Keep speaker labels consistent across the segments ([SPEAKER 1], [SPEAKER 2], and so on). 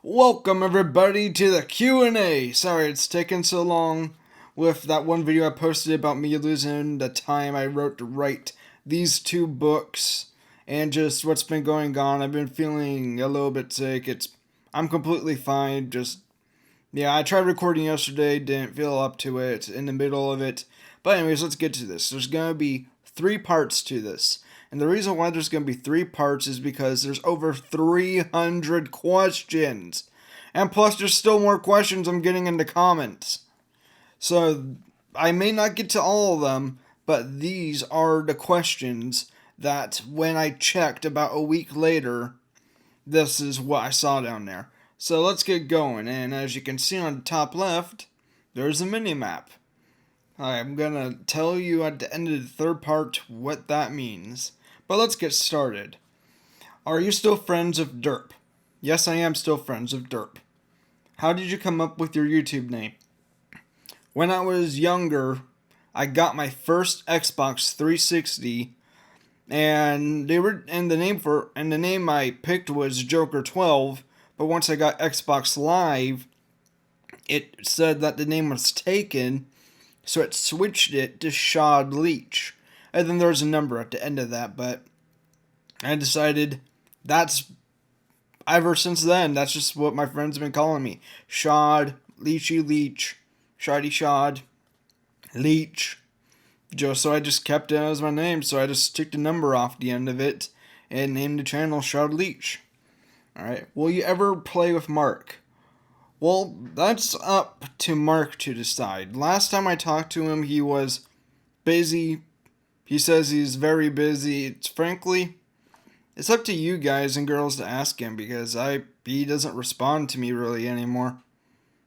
[SPEAKER 1] Welcome everybody to the Q&A. Sorry it's taken so long with that one video I posted about me losing the time I wrote to write these two books and just what's been going on. I've been feeling a little bit sick. I'm completely fine. I tried recording yesterday, didn't feel up to it in the middle of it. But anyways, let's get to this. There's going to be 3 parts to this. And the reason why there's going to be 3 parts is because there's over 300 questions. And plus, there's still more questions I'm getting in the comments. So, I may not get to all of them, but these are the questions that when I checked about a week later, this is what I saw down there. So let's get going. And as you can see on the top left, there's a mini-map. I'm going to tell you at the end of the 3rd part what that means. But let's get started. Are you still friends of Derp? Yes, I am still friends of Derp. How did you come up with your YouTube name? When I was younger, I got my first Xbox 360, and the name I picked was Joker 12. But once I got Xbox Live, it said that the name was taken, so it switched it to Shad Leech. And then there's a number at the end of that, but I decided ever since then, that's just what my friends have been calling me. Shad, Leechy Leech, Shady Shad, Leech. So I just kept it as my name, so I just took the number off the end of it and named the channel Shad Leech. Alright, will you ever play with Mark? Well, that's up to Mark to decide. Last time I talked to him, he was busy. He says he's very busy. Frankly, it's up to you guys and girls to ask him because he doesn't respond to me really anymore.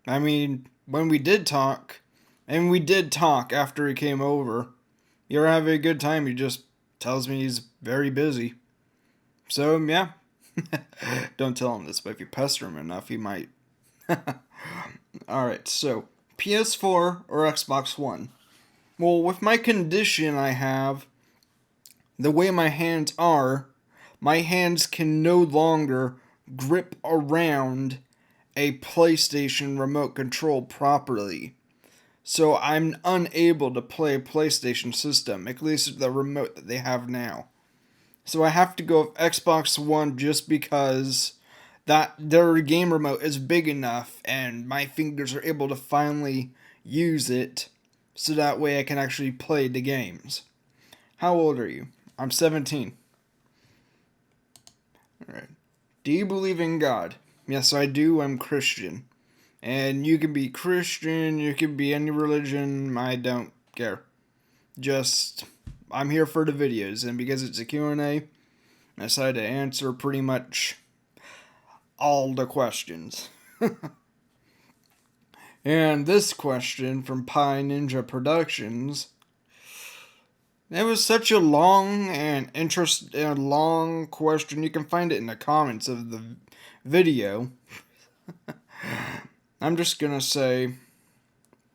[SPEAKER 1] I mean, when we did talk, and we did talk after he came over, you're having a good time. He just tells me he's very busy. So, yeah. Don't tell him this, but if you pester him enough, he might. Alright, so, PS4 or Xbox One? Well, with my condition I have, the way my hands are, my hands can no longer grip around a PlayStation remote control properly. So I'm unable to play a PlayStation system, at least the remote that they have now. So I have to go with Xbox One just because their game remote is big enough and my fingers are able to finally use it so that way I can actually play the games. How old are you? I'm 17. Alright. Do you believe in God? Yes, I do. I'm Christian. And you can be Christian, you can be any religion, I don't care. I'm here for the videos, and because it's a Q&A, I decided to answer pretty much all the questions. And this question from Pie Ninja Productions, it was such a long long question. You can find it in the comments of the video. I'm just gonna say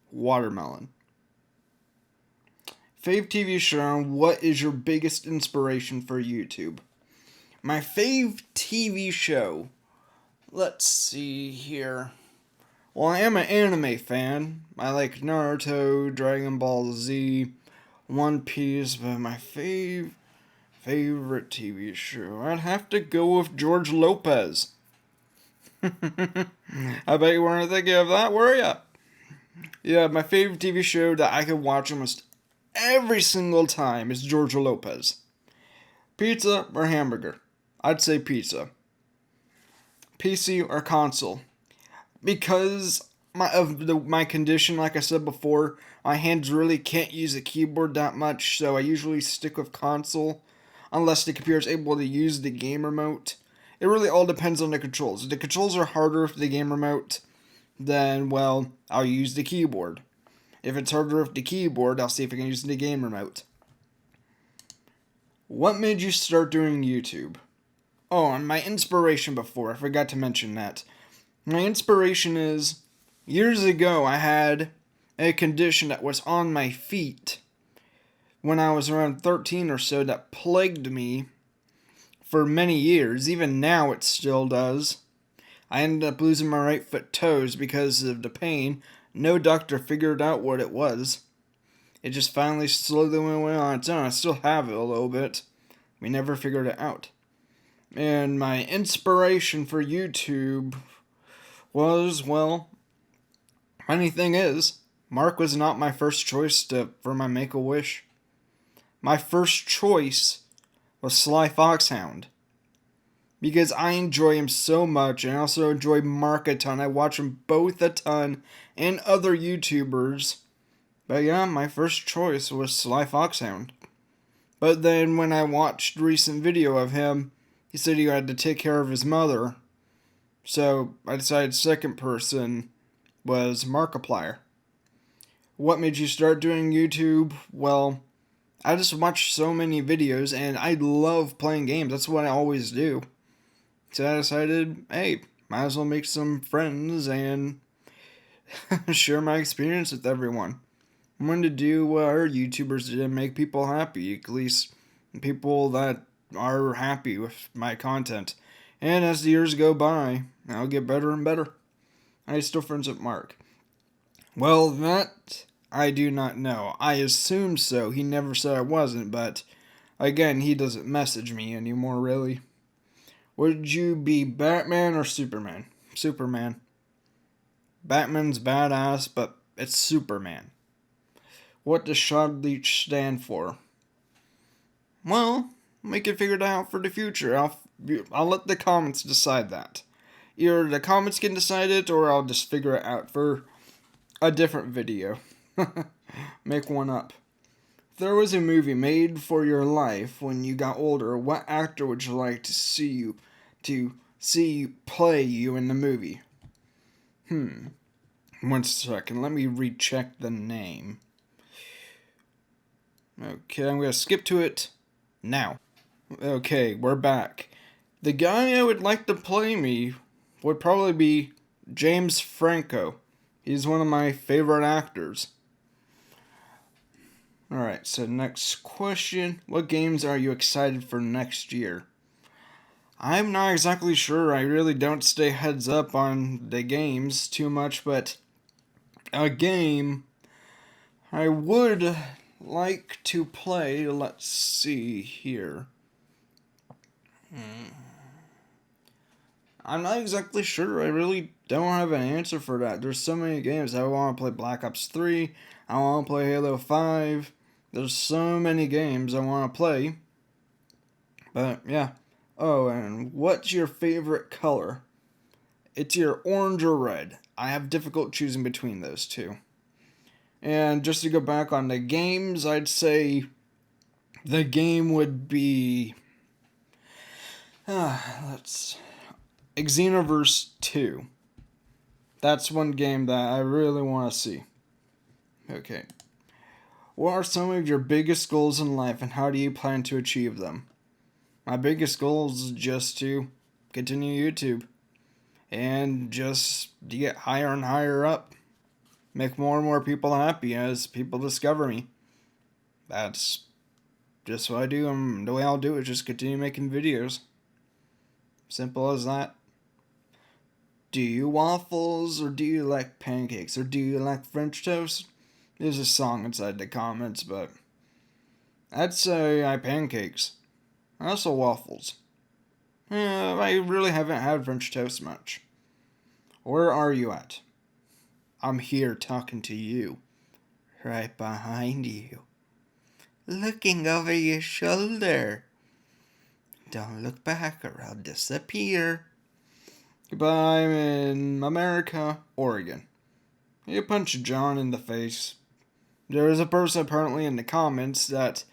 [SPEAKER 1] watermelon. Fave TV show, what is your biggest inspiration for YouTube? My fave TV show, let's see here. Well, I am an anime fan. I like Naruto, Dragon Ball Z, One Piece, but my favorite TV show, I'd have to go with George Lopez. I bet you weren't thinking of that, were ya? Yeah, my favorite TV show that I could watch almost every single time is George Lopez. Pizza or hamburger? I'd say pizza. PC or console? Because my condition, like I said before, my hands really can't use the keyboard that much, so I usually stick with console, unless the computer is able to use the game remote. It really all depends on the controls. If the controls are harder with the game remote, then, well, I'll use the keyboard. If it's harder with the keyboard, I'll see if I can use the game remote. What made you start doing YouTube? Oh, and my inspiration before, I forgot to mention that. My inspiration is, years ago I had a condition that was on my feet when I was around 13 or so that plagued me for many years. Even now it still does. I ended up losing my right foot toes because of the pain. No doctor figured out what it was. It just finally slowly went on its own. I still have it a little bit. We never figured it out. And my inspiration for YouTube was, well, funny thing is, Mark was not my first choice for my Make-A-Wish. My first choice was Sly Foxhound. Because I enjoy him so much, and I also enjoy Mark a ton. I watch them both a ton, and other YouTubers. But yeah, my first choice was Sly Foxhound. But then when I watched a recent video of him, he said he had to take care of his mother. So I decided second person was Markiplier. What made you start doing YouTube? Well, I just watch so many videos and I love playing games. That's what I always do. So I decided, hey, might as well make some friends and share my experience with everyone. I wanted to do what our YouTubers did and make people happy, at least people that are happy with my content. And as the years go by, I'll get better and better. I'm still friends with Mark. Well, that I do not know. I assume so. He never said I wasn't, but again, he doesn't message me anymore, really. Would you be Batman or Superman? Superman. Batman's badass, but it's Superman. What does Shod Leech stand for? Well, we can figure it out for the future. I'll let the comments decide that. Either the comments can decide it, or I'll just figure it out for a different video. Make one up. If there was a movie made for your life when you got older, what actor would you like to see play you in the movie? 1 second, let me recheck the name. Okay, I'm going to skip to it now. Okay, we're back. The guy I would like to play me would probably be James Franco. He's one of my favorite actors. Alright, so next question. What games are you excited for next year? I'm not exactly sure. I really don't stay heads up on the games too much, but a game I would like to play, let's see here. I'm not exactly sure. I really don't have an answer for that. There's so many games. I want to play Black Ops 3. I want to play Halo 5. There's so many games I want to play. But yeah. Oh, and what's your favorite color? It's either orange or red. I have difficult choosing between those two. And just to go back on the games, I'd say the game would be Xenoverse 2. That's one game that I really want to see. Okay. What are some of your biggest goals in life and how do you plan to achieve them? My biggest goal is just to continue YouTube and just to get higher and higher up. Make more and more people happy as people discover me. That's just what I do, and the way I'll do it is just continue making videos. Simple as that. Do you waffles, or do you like pancakes, or do you like French toast? There's a song inside the comments, but I'd say I pancakes. I also waffles. I really haven't had French toast much. Where are you at? I'm here talking to you. Right behind you. Looking over your shoulder. Don't look back or I'll disappear. Goodbye, I'm in America, Oregon. You punch John in the face. There is a person apparently in the comments that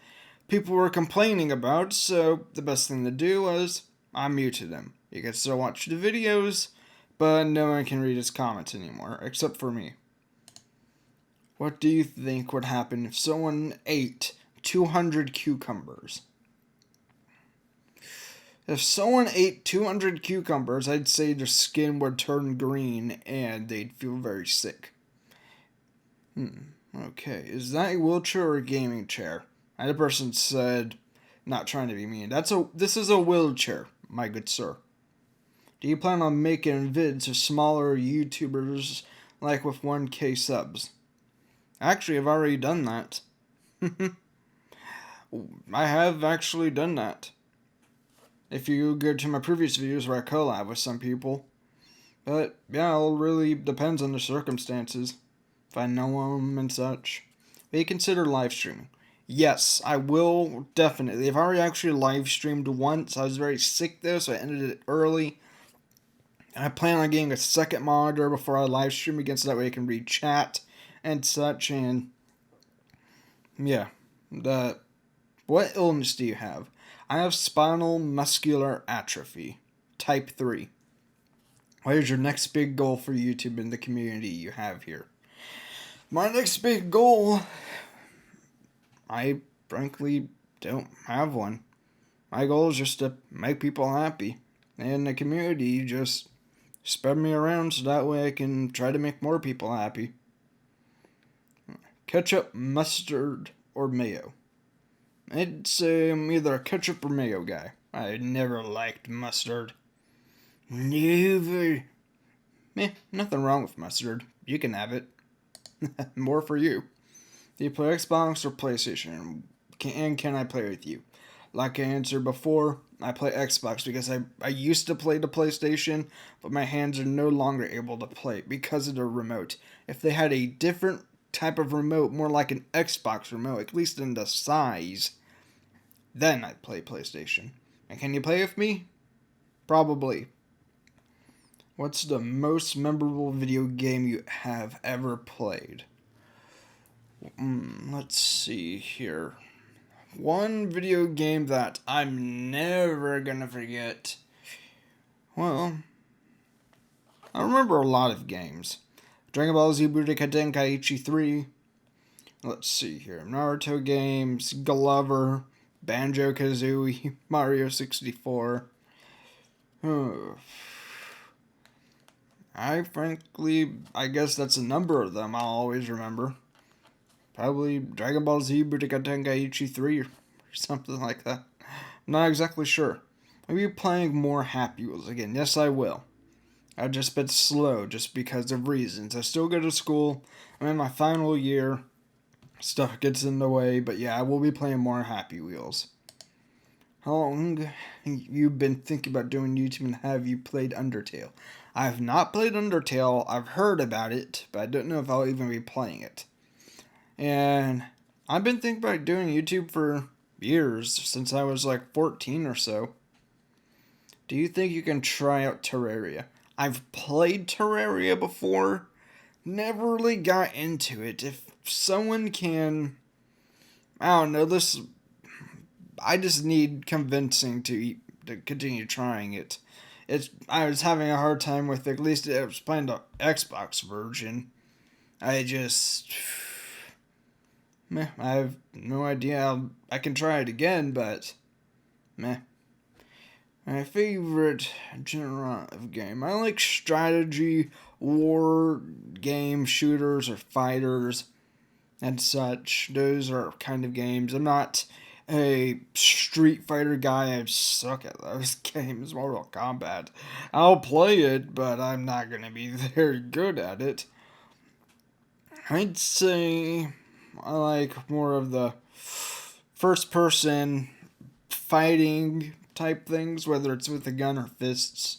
[SPEAKER 1] people were complaining about, so the best thing to do was I muted him. You can still watch the videos, but no one can read his comments anymore, except for me. What do you think would happen if someone ate 200 cucumbers? If someone ate 200 cucumbers, I'd say their skin would turn green and they'd feel very sick. Okay, is that a wheelchair or a gaming chair? And the person said, not trying to be mean, this is a wheelchair, my good sir. Do you plan on making vids for smaller YouTubers, like with 1K subs? Actually, I've already done that. I have actually done that. If you go to my previous videos where I collab with some people. But, yeah, it all really depends on the circumstances. If I know them and such. May you consider live streaming? Yes, I will definitely. I've already actually live streamed once. I was very sick though, so I ended it early. And I plan on getting a second monitor before I live stream again, so that way I can read chat and such. And yeah, what illness do you have? I have spinal muscular atrophy, type 3. What is your next big goal for YouTube and the community you have here? My next big goal, I frankly don't have one. My goal is just to make people happy. And the community just spread me around so that way I can try to make more people happy. Ketchup, mustard, or mayo? I'd say I'm either a ketchup or mayo guy. I never liked mustard. Never. Nothing wrong with mustard. You can have it. More for you. Do you play Xbox or PlayStation? And can I play with you? Like I answered before, I play Xbox because I used to play the PlayStation, but my hands are no longer able to play because of the remote. If they had a different type of remote, more like an Xbox remote, at least in the size, then I'd play PlayStation. And can you play with me? Probably. What's the most memorable video game you have ever played? Let's see here. One video game that I'm never gonna forget. Well, I remember a lot of games. Dragon Ball Z Budokai Tenkaichi 3. Let's see here. Naruto games, Glover, Banjo-Kazooie, Mario 64. I guess that's a number of them I'll always remember. Probably Dragon Ball Z Budokai Tenkaichi 3 or something like that. I'm not exactly sure. Maybe playing more Happy Wheels again. Yes, I will. I've just been slow just because of reasons. I still go to school. I'm in my final year. Stuff gets in the way. But yeah, I will be playing more Happy Wheels. How long have you been thinking about doing YouTube, and have you played Undertale? I have not played Undertale. I've heard about it, but I don't know if I'll even be playing it. And I've been thinking about doing YouTube for years, since I was like 14 or so. Do you think you can try out Terraria? I've played Terraria before, never really got into it. If someone can, I don't know, I just need convincing to continue trying it. I was having a hard time with it, at least I was playing the Xbox version. I have no idea. I can try it again, but meh. My favorite genre of game. I like strategy, war game, shooters, or fighters, and such. Those are kind of games. I'm not a Street Fighter guy. I suck at those games. Mortal Kombat. I'll play it, but I'm not going to be very good at it. I'd say I like more of the first person fighting type things, whether it's with a gun or fists.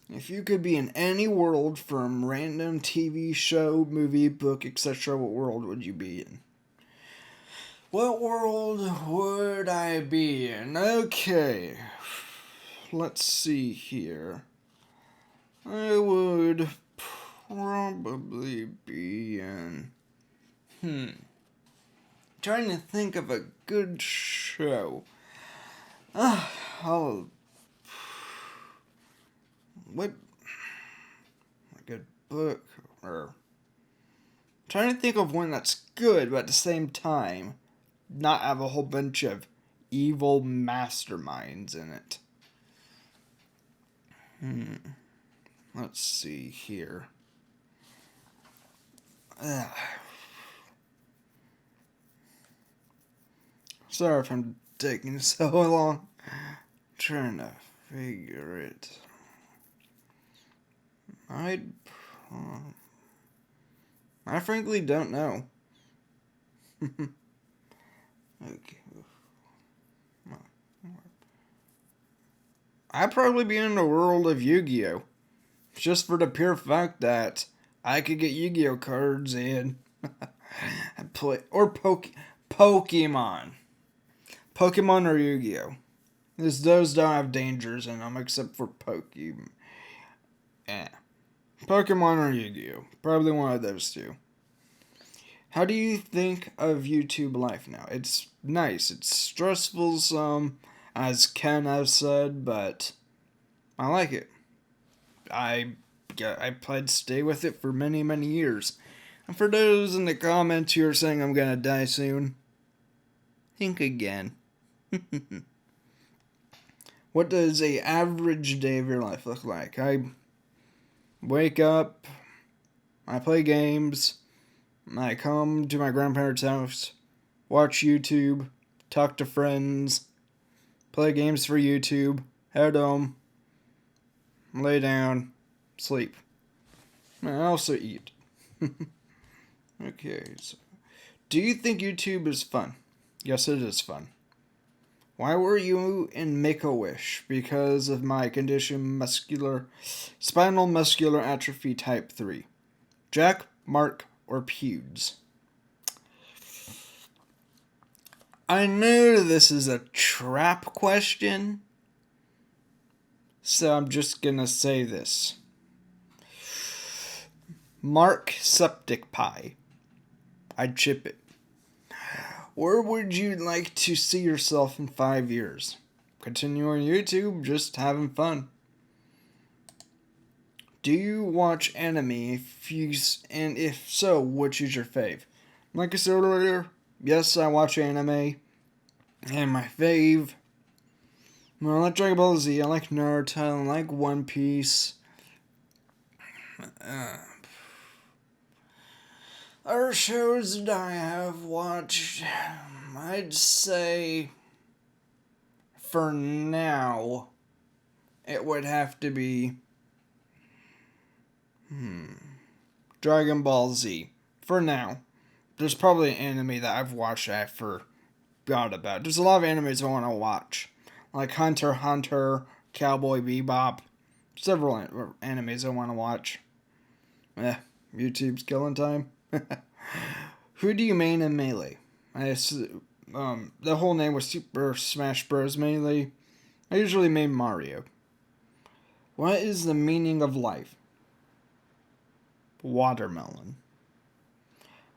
[SPEAKER 1] If you could be in any world, from random TV show, movie, book, etc., what world would you be in? What world would I be in? Okay. Let's see here. I would probably be in... Trying to think of a good show. What a good book, or trying to think of one that's good, but at the same time not have a whole bunch of evil masterminds in it. Let's see here. Sorry if I'm taking so long trying to figure it. I frankly don't know. Okay. I'd probably be in the world of Yu-Gi-Oh! Just for the pure fact that I could get Yu-Gi-Oh! Cards and play or Pokemon. Pokemon or Yu-Gi-Oh! Those don't have dangers in them except for Pokemon. Yeah. Pokemon or Yu-Gi-Oh! Probably one of those two. How do you think of YouTube life now? It's nice. It's stressful some, as Ken has said, but I like it. I plan to stay with it for many, many years. And for those in the comments who are saying I'm gonna die soon, think again. What does a average day of your life look like? I wake up, I play games, I come to my grandparents' house, watch YouTube, talk to friends, play games for YouTube, head home, lay down, sleep. I also eat. Okay, so do you think YouTube is fun? Yes, it is fun. Why were you in Make-A-Wish? Because of my condition, spinal muscular atrophy type 3. Jack, Mark, or Pewds? I know this is a trap question, so I'm just gonna say this. Mark Septic Pie. I'd chip it. Where would you like to see yourself in 5 years? Continue on YouTube, just having fun. Do you watch anime? And if so, which is your fave? Like I said earlier, yes, I watch anime. And my fave, I like Dragon Ball Z, I like Naruto, I like One Piece. Other shows that I have watched, I'd say for now, it would have to be Dragon Ball Z. For now. There's probably an anime that I've watched that I forgot about. There's a lot of animes I want to watch. Like Hunter x Hunter, Cowboy Bebop. Several animes I want to watch. YouTube's killing time. Who do you main in Melee? The whole name was Super Smash Bros. Melee. I usually main Mario. What is the meaning of life? Watermelon.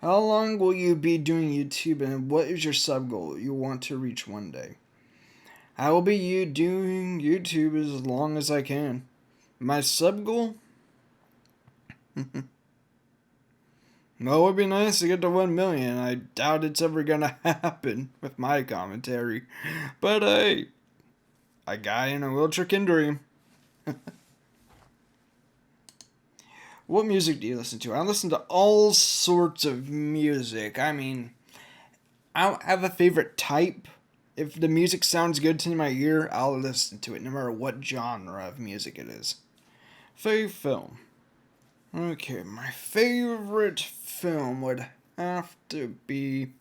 [SPEAKER 1] How long will you be doing YouTube, and what is your sub goal you want to reach one day? I will be doing YouTube as long as I can. My sub goal? Well, it would be nice to get to 1 million. I doubt it's ever gonna happen with my commentary. But hey, a guy in a wheelchair can dream. What music do you listen to? I listen to all sorts of music. I mean, I don't have a favorite type. If the music sounds good to my ear, I'll listen to it, no matter what genre of music it is. Favorite film. Okay, my favorite film would have to be...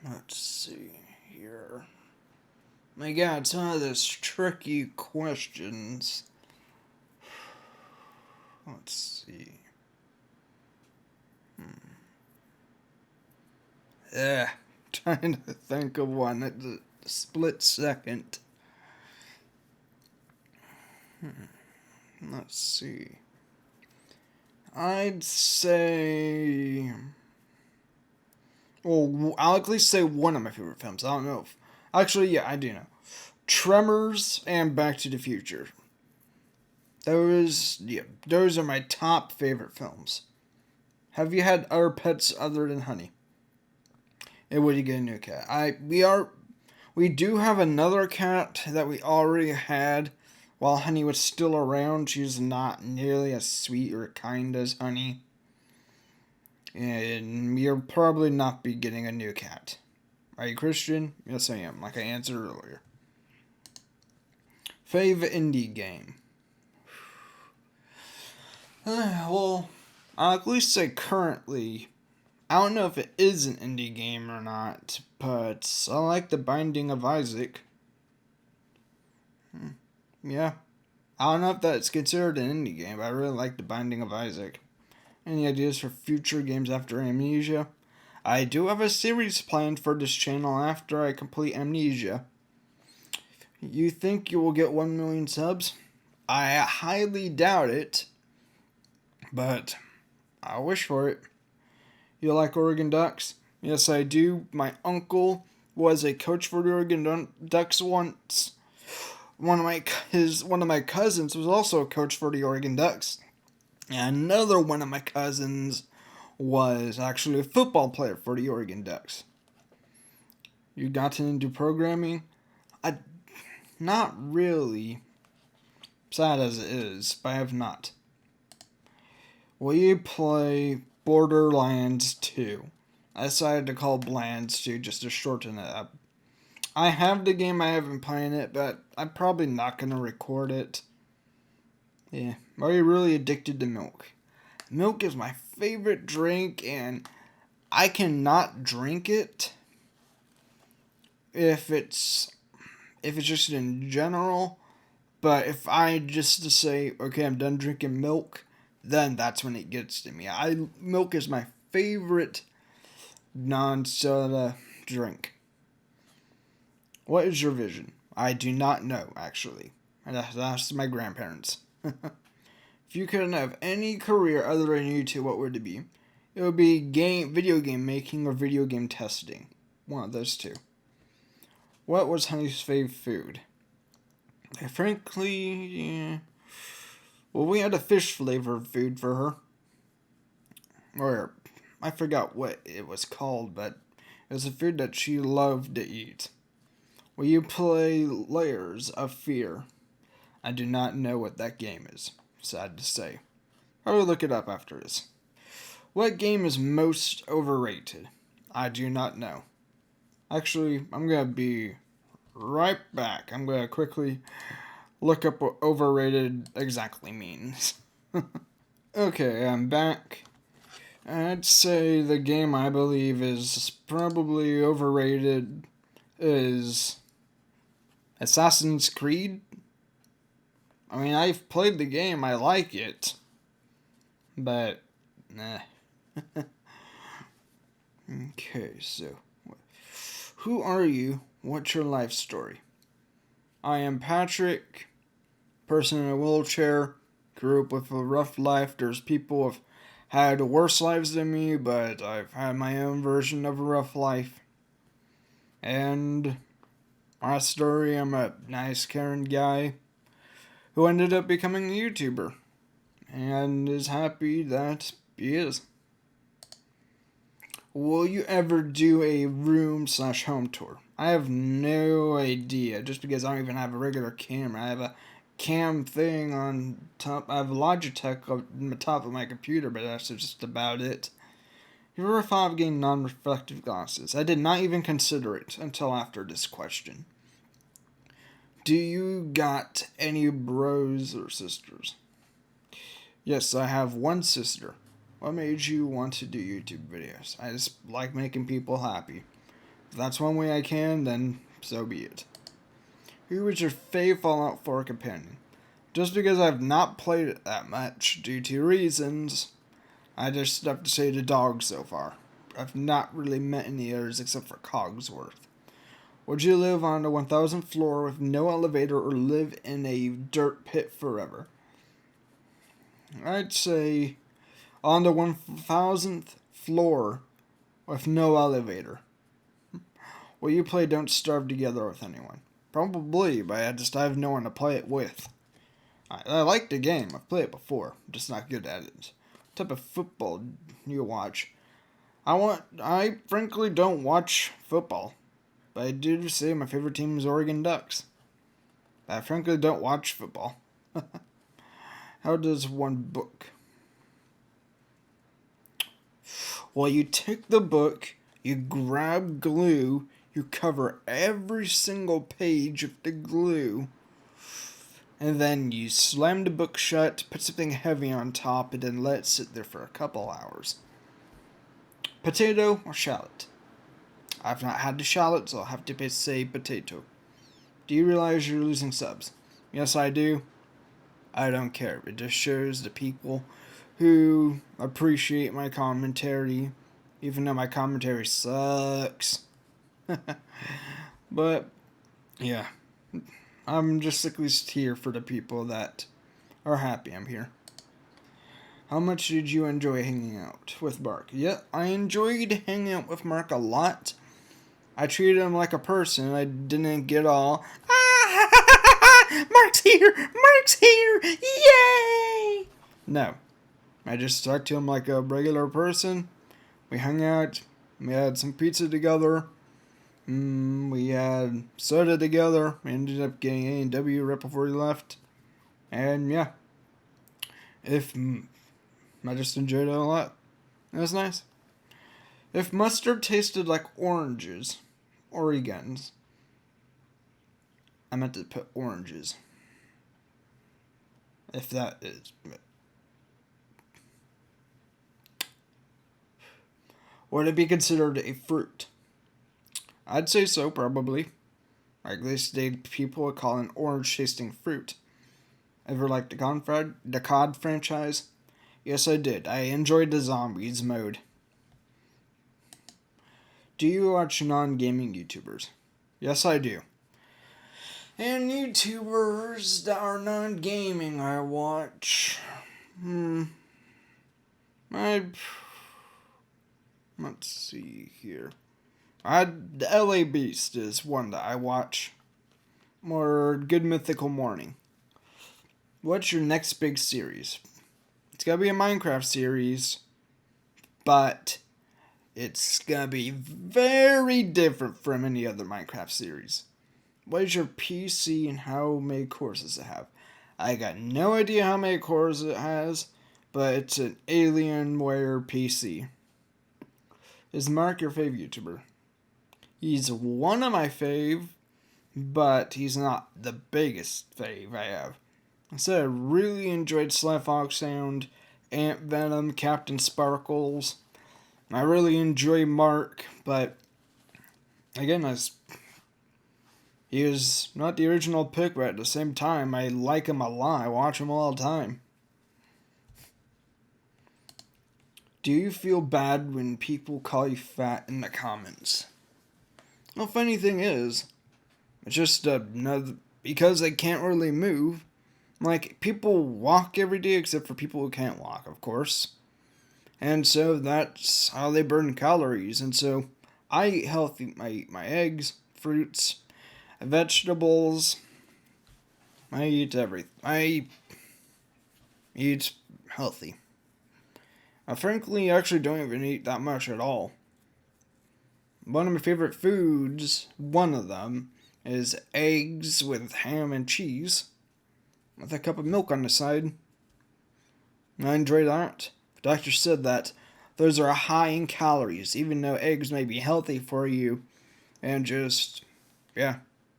[SPEAKER 1] Let's see here. My God, it's one of those tricky questions. Let's see. Trying to think of one at the split second. Let's see. I'd say... Well, I'll at least say one of my favorite films. I don't know if... Actually, yeah, I do know. Tremors and Back to the Future. Those are my top favorite films. Have you had other pets other than Honey? And would you get a new cat? We do have another cat that we already had while Honey was still around. She's not nearly as sweet or kind as Honey. and you'll probably not be getting a new cat. Are you Christian? Yes, I am, like I answered earlier. Fave indie game. Well, I'll at least say currently. I don't know if it is an indie game or not, but I like The Binding of Isaac. Yeah. I don't know if that's considered an indie game, but I really like The Binding of Isaac. Any ideas for future games after Amnesia? I do have a series planned for this channel after I complete Amnesia. You think you will get 1 million subs? I highly doubt it, but I wish for it. You like Oregon Ducks? Yes, I do. My uncle was a coach for the Oregon Ducks once. One of my cousins was also a coach for the Oregon Ducks. And another one of my cousins was actually a football player for the Oregon Ducks. You gotten into programming? Not really. Sad as it is, but I have not. Will you play Borderlands 2? I decided to call Blands 2 just to shorten it up. I have the game, I haven't played it, but I'm probably not going to record it. Yeah. Are you really addicted to milk? Milk is my favorite drink, and I cannot drink it if it's just in general. But if I just to say, okay, I'm done drinking milk, then that's when it gets to me. Milk is my favorite non-soda drink. What is your vision? I do not know, actually. And that's my grandparents. If you couldn't have any career other than YouTube, what would it be? It would be video game making or video game testing. One of those two. What was Honey's fave food? Frankly, yeah. Well, we had a fish flavored food for her. Or, I forgot what it was called, but it was a food that she loved to eat. Will you play Layers of Fear? I do not know what that game is. Sad to say. I will look it up after this. What game is most overrated? I do not know. Actually, I'm going to be right back. I'm going to quickly look up what overrated exactly means. Okay, I'm back. I'd say the game I believe is probably overrated is Assassin's Creed. I mean, I've played the game, I like it, but nah. Okay, so who are you? What's your life story? I am Patrick, person in a wheelchair, grew up with a rough life. There's people who have had worse lives than me, but I've had my own version of a rough life. And my story, I'm a nice, caring guy who ended up becoming a YouTuber and is happy that he is. Will you ever do a room/home tour? I have no idea, just because I don't even have a regular camera. I have a cam thing on top. I have Logitech on the top of my computer, but that's just about it. You ever thought of getting non-reflective glasses? I did not even consider it until after this question. Do you got any bros or sisters? Yes, I have one sister. What made you want to do YouTube videos? I just like making people happy. If that's one way I can, then so be it. Who is your fave Fallout 4 companion? Just because I've not played it that much, due to reasons, I just have to say the dog so far. I've not really met any others except for Cogsworth. Would you live on the 1000th floor with no elevator or live in a dirt pit forever? I'd say on the 1000th floor with no elevator. Will you play Don't Starve Together with anyone? Probably, but I have no one to play it with. I like the game. I've played it before. I'm just not good at it. What type of football do you watch? I frankly don't watch football. But I do say my favorite team is Oregon Ducks. I frankly don't watch football. How does one book? Well, you take the book, you grab glue, you cover every single page with the glue, and then you slam the book shut, put something heavy on top, and then let it sit there for a couple hours. Potato or shallot? I've not had the shallot, so I'll have to say potato. Do you realize you're losing subs? Yes, I do. I don't care. It just shows the people who appreciate my commentary, even though my commentary sucks. But, yeah. I'm just at least here for the people that are happy I'm here. How much did you enjoy hanging out with Mark? Yeah, I enjoyed hanging out with Mark a lot. I treated him like a person. I didn't get all, Mark's here! Mark's here! Yay! No. I just talked to him like a regular person. We hung out. We had some pizza together. We had soda together. We ended up getting A&W right before he left. And yeah. I just enjoyed it a lot. It was nice. If mustard tasted like oranges, Oregons. I meant to put oranges. If that is. Would it be considered a fruit? I'd say so, probably. Like this day, people would call an orange tasting fruit. Ever like the COD franchise? Yes, I did. I enjoyed the zombies mode. Do you watch non-gaming YouTubers? Yes, I do. And YouTubers that are non-gaming I watch. Let's see here. The LA Beast is one that I watch. Or Good Mythical Morning. What's your next big series? It's gotta be a Minecraft series, but it's gonna be very different from any other Minecraft series. What is your PC and how many cores does it have? I got no idea how many cores it has, but it's an Alienware PC. Is Mark your fave YouTuber? He's one of my fave, but he's not the biggest fave I have. I said I really enjoyed Slyfox Sound, Ant Venom, Captain Sparkles. I really enjoy Mark, but again, he was not the original pick, but at the same time, I like him a lot. I watch him all the time. Do you feel bad when people call you fat in the comments? Well, funny thing is, it's just because they can't really move. Like, people walk every day except for people who can't walk, of course. And so that's how they burn calories. And so I eat healthy. I eat my eggs, fruits, vegetables. I eat everything. I eat healthy. I frankly actually don't even eat that much at all. One of my favorite foods, one of them, is eggs with ham and cheese, with a cup of milk on the side. I enjoy that. The doctor said that those are high in calories, even though eggs may be healthy for you. And just, yeah.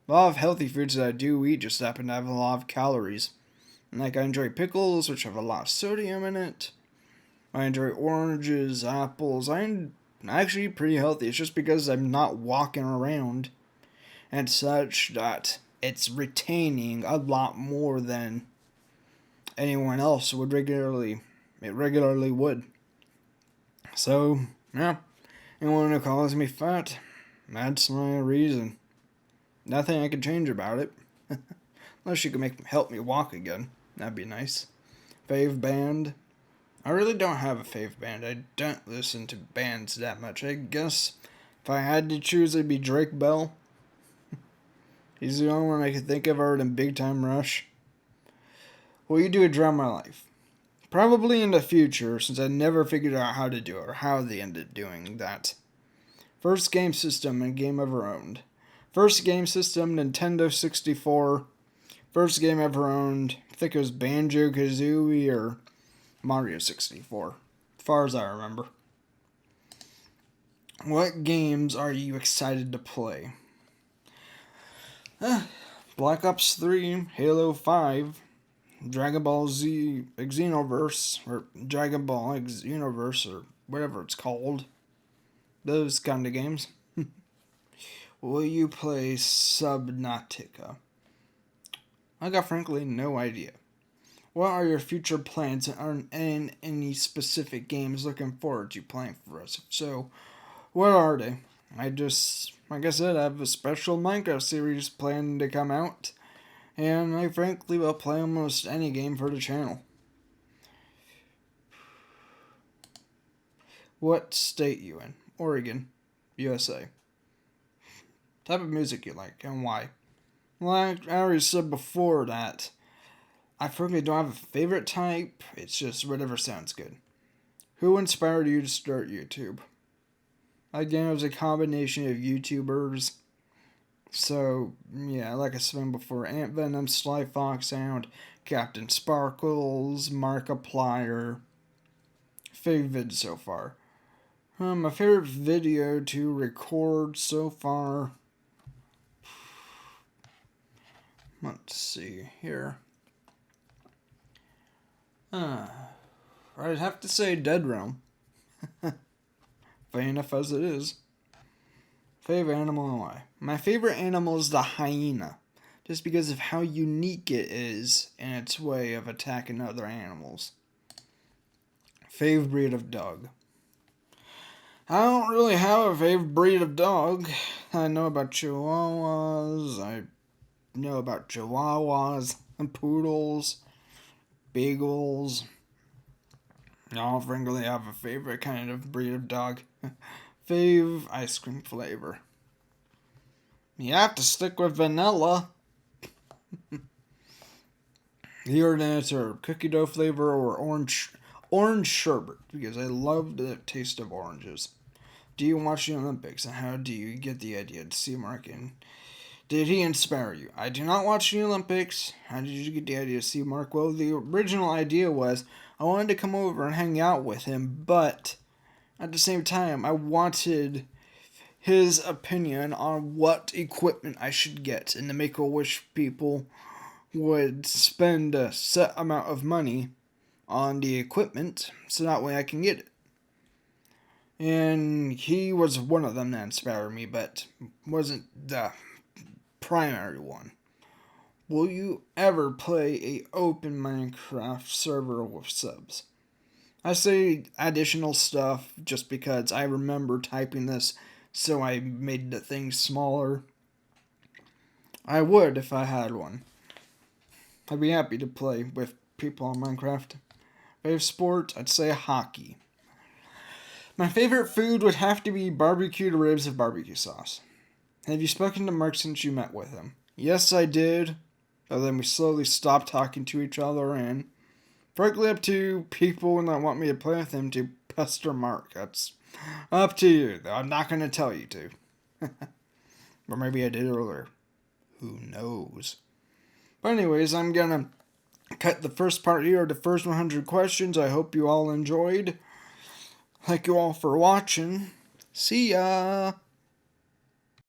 [SPEAKER 1] A lot of healthy foods that I do eat just happen to have a lot of calories. Like, I enjoy pickles, which have a lot of sodium in it. I enjoy oranges, apples. I'm actually pretty healthy. It's just because I'm not walking around and such that it's retaining a lot more than anyone else would regularly would. So, yeah. Anyone who calls me fat, that's my reason. Nothing I can change about it. Unless you can help me walk again. That'd be nice. Fave band. I really don't have a fave band. I don't listen to bands that much. I guess if I had to choose, it'd be Drake Bell. He's the only one I could think of other than Big Time Rush. Will you do a Drown My Life? Probably in the future, since I never figured out how to do it, or how they ended doing that. First game system and game ever owned. First game system, Nintendo 64. First game ever owned, I think it was Banjo-Kazooie or Mario 64, as far as I remember. What games are you excited to play? Black Ops 3, Halo 5, Dragon Ball Z Xenoverse, or Dragon Ball Xenoverse, or whatever it's called. Those kind of games. Will you play Subnautica? I got frankly no idea. What are your future plans and any specific games looking forward to playing for us? If so, what are they? Like I said, I have a special Minecraft series planned to come out, and I frankly will play almost any game for the channel. What state you in? Oregon, USA. Type of music you like and why? Well, I already said before that I frankly don't have a favorite type. It's just whatever sounds good. Who inspired you to start YouTube? Again, it was a combination of YouTubers. So, yeah, like I said before, Ant Venom, Sly Fox Sound, Captain Sparkles, Markiplier. Favorite so far. My favorite video to record so far. Let's see here. I'd have to say Dead Realm. Funny enough as it is. Favorite animal and why? My favorite animal is the hyena. Just because of how unique it is in its way of attacking other animals. Favorite breed of dog. I don't really have a favorite breed of dog. I know about chihuahuas. I know about chihuahuas and poodles, beagles. I don't really have a favorite kind of breed of dog. Fave ice cream flavor. You have to stick with vanilla. Your answer: cookie dough flavor or orange sherbet, because I love the taste of oranges. Do you watch the Olympics, and how do you get the idea to see Mark? Did he inspire you? I do not watch the Olympics. How did you get the idea to see Mark? Well, the original idea was I wanted to come over and hang out with him, but at the same time, I wanted his opinion on what equipment I should get. And the Make-A-Wish people would spend a set amount of money on the equipment, so that way I can get it. And he was one of them that inspired me, but wasn't the primary one. Will you ever play a open Minecraft server with subs? I say additional stuff just because I remember typing this, so I made the thing smaller. I would if I had one. I'd be happy to play with people on Minecraft. Favorite sport, I'd say hockey. My favorite food would have to be barbecued ribs with barbecue sauce. Have you spoken to Mark since you met with him? Yes, I did. But then we slowly stopped talking to each other, and frankly, up to people that want me to play with him to pester Mark. That's up to you, though. I'm not going to tell you to. Or maybe I did earlier. Who knows? But anyways, I'm going to cut the first part here, the first 100 questions. I hope you all enjoyed. Thank you all for watching. See ya!